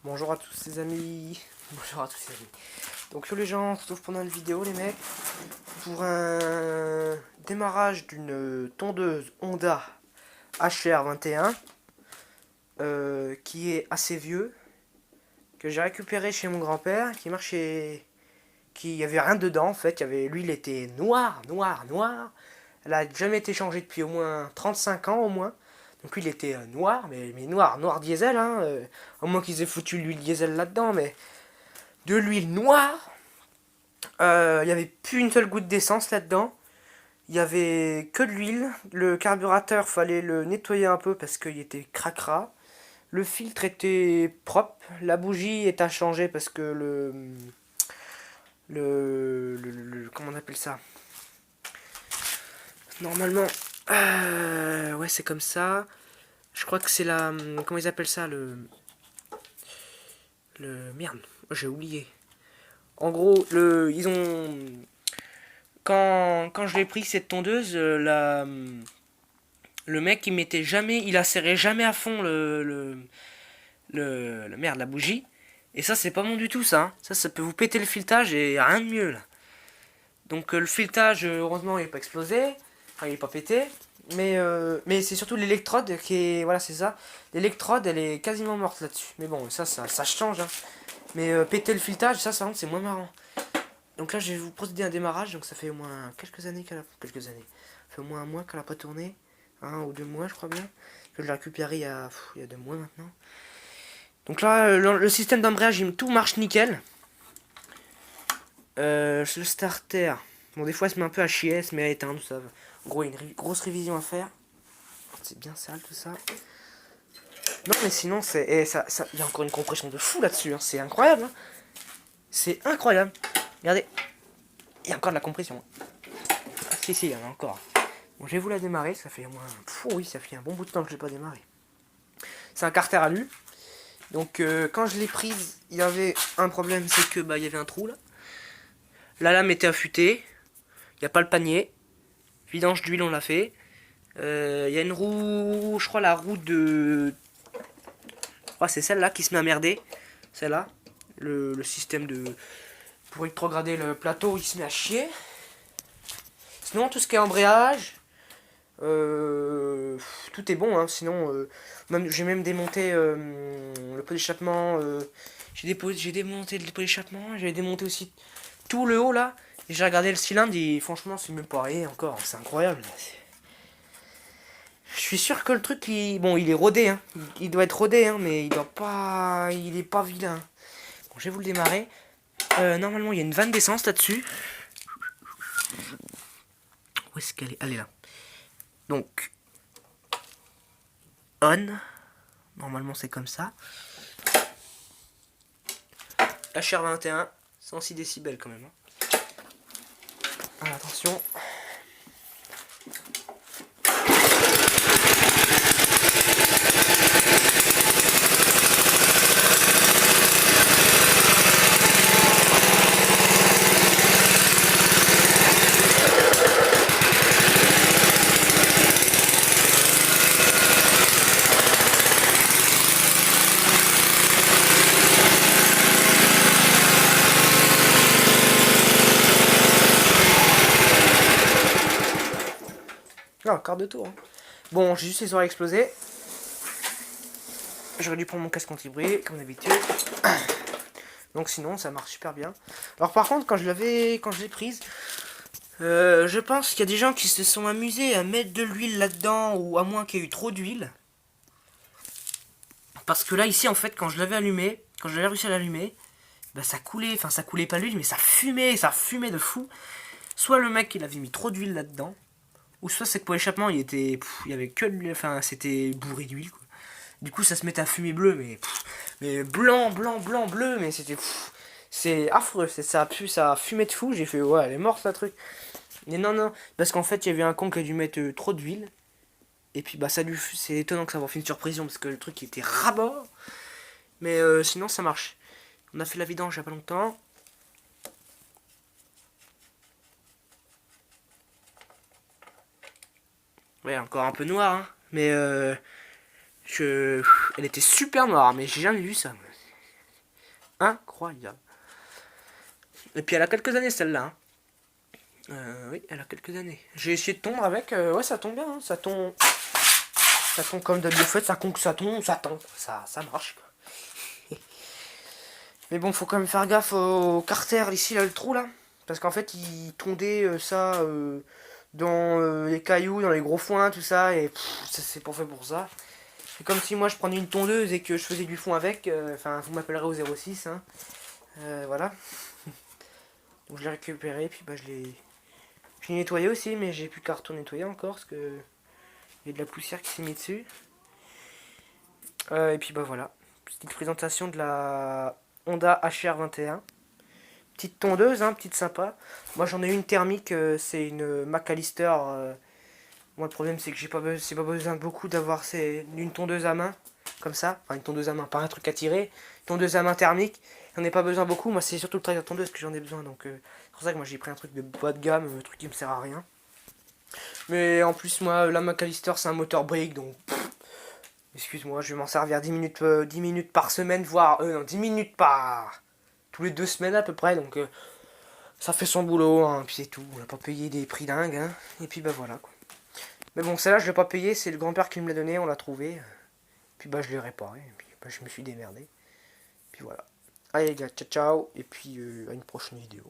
Bonjour à tous les amis. Bonjour à tous les amis. Donc les gens, on se retrouve pendant une vidéo les mecs pour un démarrage d'une tondeuse Honda HR21 qui est assez vieux, que j'ai récupéré chez mon grand-père, qui marchait, qui y avait rien dedans en fait. L'huile était noire. Elle a jamais été changée depuis au moins 35 ans au moins. Donc lui il était noir, mais noir diesel, hein. À moins qu'ils aient foutu l'huile diesel là-dedans, mais de l'huile noire. Il y avait plus une seule goutte d'essence là-dedans. Il y avait que de l'huile. Le carburateur, fallait le nettoyer un peu parce qu'il était cracra. Le filtre était propre. La bougie est à changer parce que comment on appelle ça? Normalement, ouais, c'est comme ça. Je crois que c'est la, comment ils appellent ça, merde, j'ai oublié. En gros, ils ont, quand je l'ai pris cette tondeuse, le mec il a serré jamais à fond merde, la bougie. Et ça, c'est pas bon du tout, ça, hein. Ça peut vous péter le filetage et rien de mieux là. Donc le filetage, heureusement, il n'est pas explosé, enfin il est pas pété. Mais c'est surtout l'électrode qui est, voilà, c'est ça. L'électrode, elle est quasiment morte là-dessus. Mais bon, ça change, hein. Mais péter le filetage, ça c'est moins marrant. Donc là, je vais vous procéder à un démarrage. Donc ça fait au moins quelques années Ça fait au moins un mois qu'elle n'a pas tourné. 1 ou 2 mois, je crois bien. Que je l'ai récupéré il y a 2 mois maintenant. Donc là, le système d'embrayage, tout marche nickel. Le starter. Bon, des fois, elle se met un peu à chier, elle se met à éteindre, tout ça. En gros, il y a une grosse révision à faire. C'est bien sale tout ça. Non, mais sinon, il y a encore une compression de fou là-dessus, hein. C'est incroyable, hein. C'est incroyable. Regardez. Il y a encore de la compression. Si, il y en a encore. Bon, je vais vous la démarrer. Ça fait au moins. Oui, ça fait un bon bout de temps que je l'ai pas démarré. C'est un carter alu. Donc, quand je l'ai prise, il y avait un problème, c'est que il y avait un trou là. La lame était affûtée. Il n'y a pas le panier. Vidange d'huile, on l'a fait. Il y a une roue, je crois la roue de. Je crois c'est celle-là qui se met à merder. Celle-là. Le système de. Pour rétrograder le plateau, il se met à chier. Sinon, tout ce qui est embrayage, tout est bon, hein. Sinon, j'ai même démonté le pot d'échappement. J'ai démonté le pot d'échappement. J'ai démonté aussi tout le haut là. Et j'ai regardé le cylindre et franchement, c'est même pas rien encore. C'est incroyable. Je suis sûr que le truc, il est rodé, hein. Il doit être rodé, hein, mais il est pas vilain. Bon, je vais vous le démarrer. Normalement, il y a une vanne d'essence là-dessus. Où est-ce qu'elle est? Elle est là. Donc, on. Normalement, c'est comme ça. HR21, 106 décibels quand même, hein. Ah, attention. Ah, quart de tour, hein. Bon, j'ai juste les oreilles explosées. J'aurais dû prendre mon casque anti-bruit, comme d'habitude. Donc sinon, ça marche super bien. Alors par contre, quand je l'ai prise, je pense qu'il y a des gens qui se sont amusés à mettre de l'huile là-dedans, ou à moins qu'il y ait eu trop d'huile. Parce que là, ici, en fait, quand j'avais réussi à l'allumer, ça coulait, enfin ça coulait pas l'huile, mais ça fumait de fou. Soit le mec, il avait mis trop d'huile là-dedans, ou soit c'est que pour l'échappement, il y avait que de l'huile, enfin c'était bourré d'huile, quoi. Du coup, ça se mettait à fumer bleu, mais blanc, bleu, mais c'est affreux, ça a fumé de fou. J'ai fait, ouais, elle est morte, la truc. Mais non, parce qu'en fait, il y avait un con qui a dû mettre trop d'huile. Et puis, c'est étonnant que ça ait fait une surprise, parce que le truc était ras-bord. Mais sinon, ça marche. On a fait la vidange il y a pas longtemps. Ouais, encore un peu noir, hein. Mais elle était super noire, mais j'ai jamais vu ça. incroyable. Et puis elle a quelques années celle-là. Oui, elle a quelques années. J'ai essayé de tondre avec, ouais ça tombe bien, hein. Ça tombe comme d'habitude, en fait ça tombe, ça marche quoi. Mais bon, faut quand même faire gaffe au carter ici, là, le trou là. Parce qu'en fait, il tondait ça dans les cailloux, dans les gros foins, tout ça, et c'est pas fait pour ça. C'est comme si moi je prenais une tondeuse et que je faisais du fond avec, enfin, vous m'appellerez au 06, hein. Voilà. Donc je l'ai récupéré, puis bah je l'ai nettoyé aussi, mais j'ai plus de carton nettoyé encore, parce que il y a de la poussière qui s'est mise dessus. Et puis bah voilà. Petite présentation de la Honda HR21. Petite tondeuse, hein, petite sympa. Moi j'en ai une thermique, c'est une McAllister. Moi le problème c'est que c'est pas besoin de beaucoup d'avoir une tondeuse à main, comme ça. Enfin une tondeuse à main, pas un truc à tirer. Une tondeuse à main thermique, j'en ai pas besoin beaucoup. Moi c'est surtout le travail de la tondeuse que j'en ai besoin. Donc c'est pour ça que moi j'ai pris un truc de bas de gamme, un truc qui me sert à rien. Mais en plus moi la McAllister c'est un moteur brique, donc excuse-moi, je vais m'en servir 10 minutes par semaine, voire non, 10 minutes par tous les 2 semaines à peu près, donc ça fait son boulot, hein, puis c'est tout, on n'a pas payé des prix dingues, hein, et puis bah voilà quoi. Mais bon, celle-là je l'ai pas payé, c'est le grand-père qui me l'a donné, on l'a trouvé, puis bah je l'ai réparé, et puis bah, je me suis démerdé, puis voilà. Allez les gars, ciao ciao, et puis à une prochaine vidéo.